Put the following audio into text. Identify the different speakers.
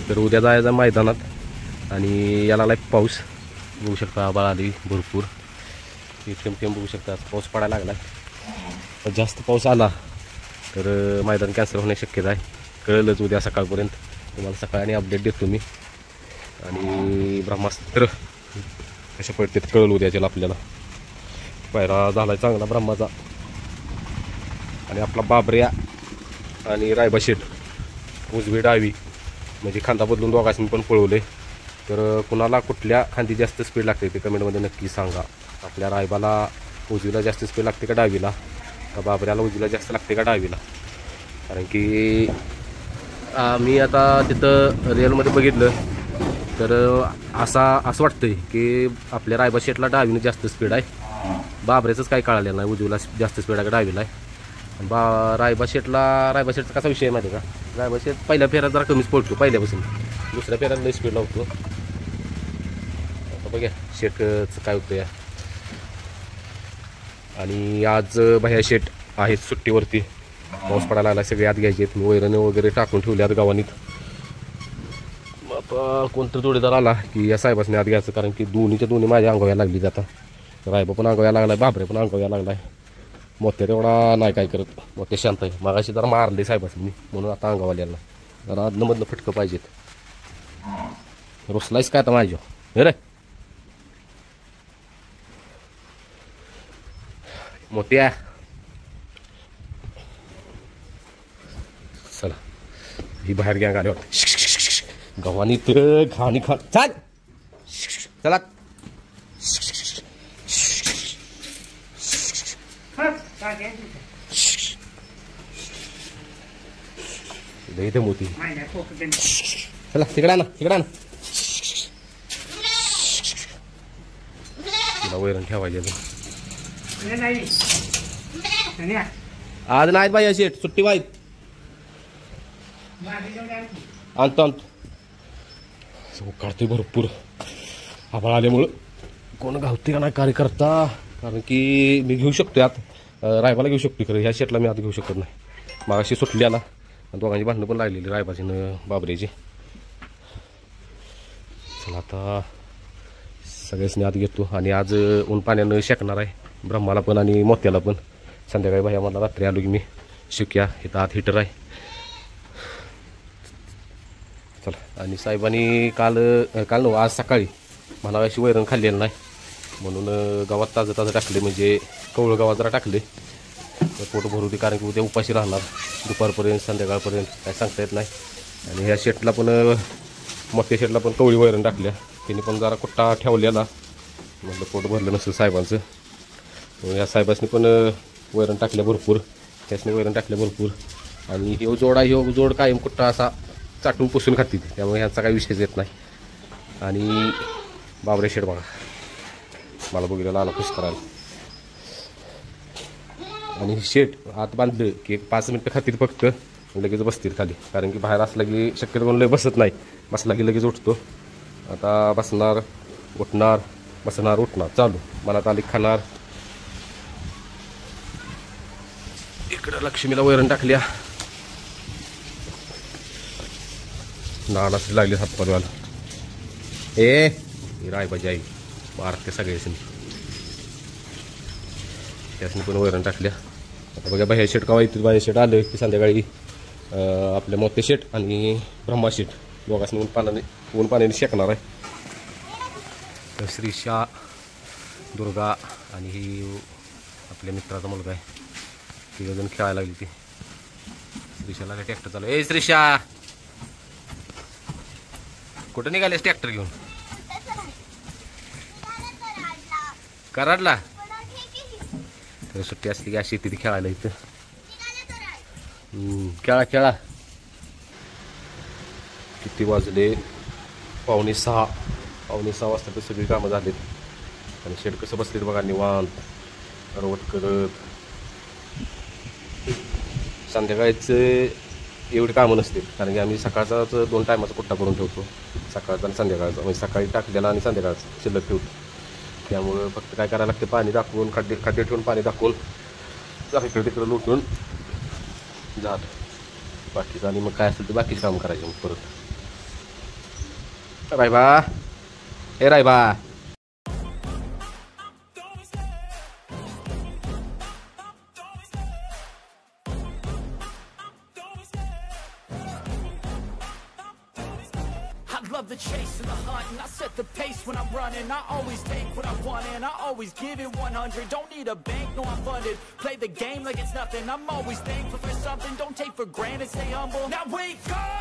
Speaker 1: तर उद्या जायचं मैदानात आणि याला लागला पाऊस बघू शकता. आभाळ आली भरपूर, थेंब थेंब बघू शकता. पाऊस पडायला लागला. जास्त पाऊस आला तर मैदान कॅन्सल होण्याची शक्यता आहे. कळलंच उद्या सकाळपर्यंत. तुम्हाला सकाळी अपडेट देतो मी. आणि ब्रह्मास्त्र कशा पडतात कळलं उद्याच्याला आपल्याला. पायरा झाला चांगला ब्रह्माचा. आणि आपला बाबऱ्या आणि रायबा शेट उजवी डावी म्हणजे खांदा बदलून दोघांनी पण पळवले. तर कुणाला कुठल्या खांदी जास्त स्पीड लागते ते कमेंटमध्ये नक्की सांगा. आपल्या रायबाला उजवीला जास्त स्पीड लागते का डावीला, का बाबऱ्याला उजवीला जास्त लागते का डावीला. कारण की मी आता तिथं रिअलमध्ये बघितलं तर असं वाटतंय की आपल्या रायबा शेटला डावीनं जास्त स्पीड आहे. बाबऱ्याचंच काही कळालेलं नाही उजवीला जास्त स्पीड आहे का डावीला आहे. रायबा शेटचा कसा विषय आहे माहिती आहे का, रायबा शेट पहिल्या फेऱ्यात जरा कमीच पडतो पहिल्यापासून. दुसऱ्या फेऱ्यात लई स्पीड लावतो. आता बघा शेटचं काय होतं या. आणि आज भैया शेट आहेत सुट्टीवरती. पाऊस पडायला लागला, सगळे आत घ्यायचे. वैरण वगैरे टाकून ठेवले आत गावानीत. आता कोणतं जोडीदार आला की या साहेबासने आत घ्यायचं, कारण की दोन्ही माझ्या अंगाव्या लागली जाता. रायबा पण अंगाव्या लागलाय, बाबरे पण अंगाव्या लागलाय. मोठ्या तेवढा नाही काय करत, मोठ्या शांत आहे. मागाशी जरा मारले साहेबासनी म्हणून आता अंगावाल्याला जरा आदनमधनं फटकं पाहिजेत. रुसलायच काय आता माझ्या हे रे मोठ्या. चला ही बाहेर गॅंग आले वाटतं. गव्हाणी तर घाणी खा चाल. चला इथे मोठी. चला तिकडे ना तिकडे ना. तिला वैरण ठेवायची आज नाहीत बाई शेट, सुट्टी वाईट. आणतो काढतोय भरपूर. आभाळ आल्यामुळं कोण गावते का नाही कार्यकर्ता, कारण की मी घेऊ शकतो आत. रायबाला घेऊ शकतो खरं, ह्या शेटला मी आत घेऊ शकत नाही. मागाशी सुटली आला आणि दोघांची भांडणं पण लागलेली रायबाची न बाबरेची. चला आता सगळ्याच आत घेतो. आणि आज ऊन पाण्यानं शेकणार आहे ब्रह्माला पण आणि मोत्याला पण. संध्याकाळी भाई आम्हाला रात्री आलो की मी शिक्या इथं आत हिटर आहे. चला आणि साहेबांनी काल नव्हे आज सकाळी मला अशी वैरण खाल्लेलं नाही म्हणून गावात ताजं टाकले, म्हणजे कवळं गावात जरा टाकले पोट भरू दे, कारण की उद्या उपाशी राहणार दुपारपर्यंत संध्याकाळपर्यंत काय सांगता येत नाही. आणि ह्या शेटला पण मोठ्या शेटला पण कवळी वैरण टाकल्या. त्यांनी पण जरा कुट्टा ठेवलेला, म्हटलं पोट भरलं नसेल साहेबांचं. ह्या साहेबांनी पण वैरण टाकल्या भरपूर, त्यासनी वैरण टाकल्या भरपूर. आणि ह्यो जोड कायम कुट्टा असा चाटून पुसून खातील, त्यामुळे ह्यांचा काही विषयच येत नाही. आणि बाबरे शेट बघा मला बघितलं आला खुश करायला. आणि शेट आत बांधलं की 5 मिनटं खातील फक्त, लगेच बसतील खाली, कारण की बाहेर असला की शक्यतो कोण लय बसत नाही, बसला की लगेच उठतो. आता बसणार उठणार बसणार उठणार चालू, मनात आली खाणार. इकडं लक्ष्मीला वैरण टाकल्या, नानाच लागले हातपालवाला. रायबाजी आई मारते सगळ्यासनी, त्यासनी पण वैरण टाकल्या. आता बघा बाह्या शेट का वाईट, बाह्या शेट आलं की संध्याकाळी आपल्या मोठे शेट आणि ब्रह्मा शेट दोघांनी ऊन पाण्याने शेकणार आहे. तर श्रीशा दुर्गा आणि ही आपल्या मित्राचा मुलगा आहे, तिघजण खेळायला लागली. ती श्रीशाला काय ट्रॅक्टर चालू. श्रीशा कुठं निघालेस ट्रॅक्टर घेऊन? कराडला. तर सुट्टी असली की अशी तिथे खेळायला इथं. खेळा. किती वाजले? 5:45 वाजता तर सगळी कामं झालीत. आणि शेड कसं बसलेत बघा निवांत रवट करत. संध्याकाळीच एवढी कामं नसते, कारण की आम्ही सकाळचाच 2 टायमाचा कुट्टा करून ठेवतो, सकाळचा आणि संध्याकाळचा. म्हणजे सकाळी टाकलेला आणि संध्याकाळचा शिल्लक ठेवतो. त्यामुळं फक्त काय करायला लागते, पाणी दाखवून खाद्य ठेवून पाणी दाखवून जरा इकडे तिकडे लुटून झालं बाकीचं. आणि मग काय असेल ते बाकीचं काम करायचं मग परत. रायबा ए Raiba
Speaker 2: Love the chase and the hunt, and I set the pace when I'm running. I always take what I want and I always give it 100. Don't need a bank, no I'm funded. Play the game like it's nothing. I'm always thankful for something. Don't take for granted, stay humble. Now wake up!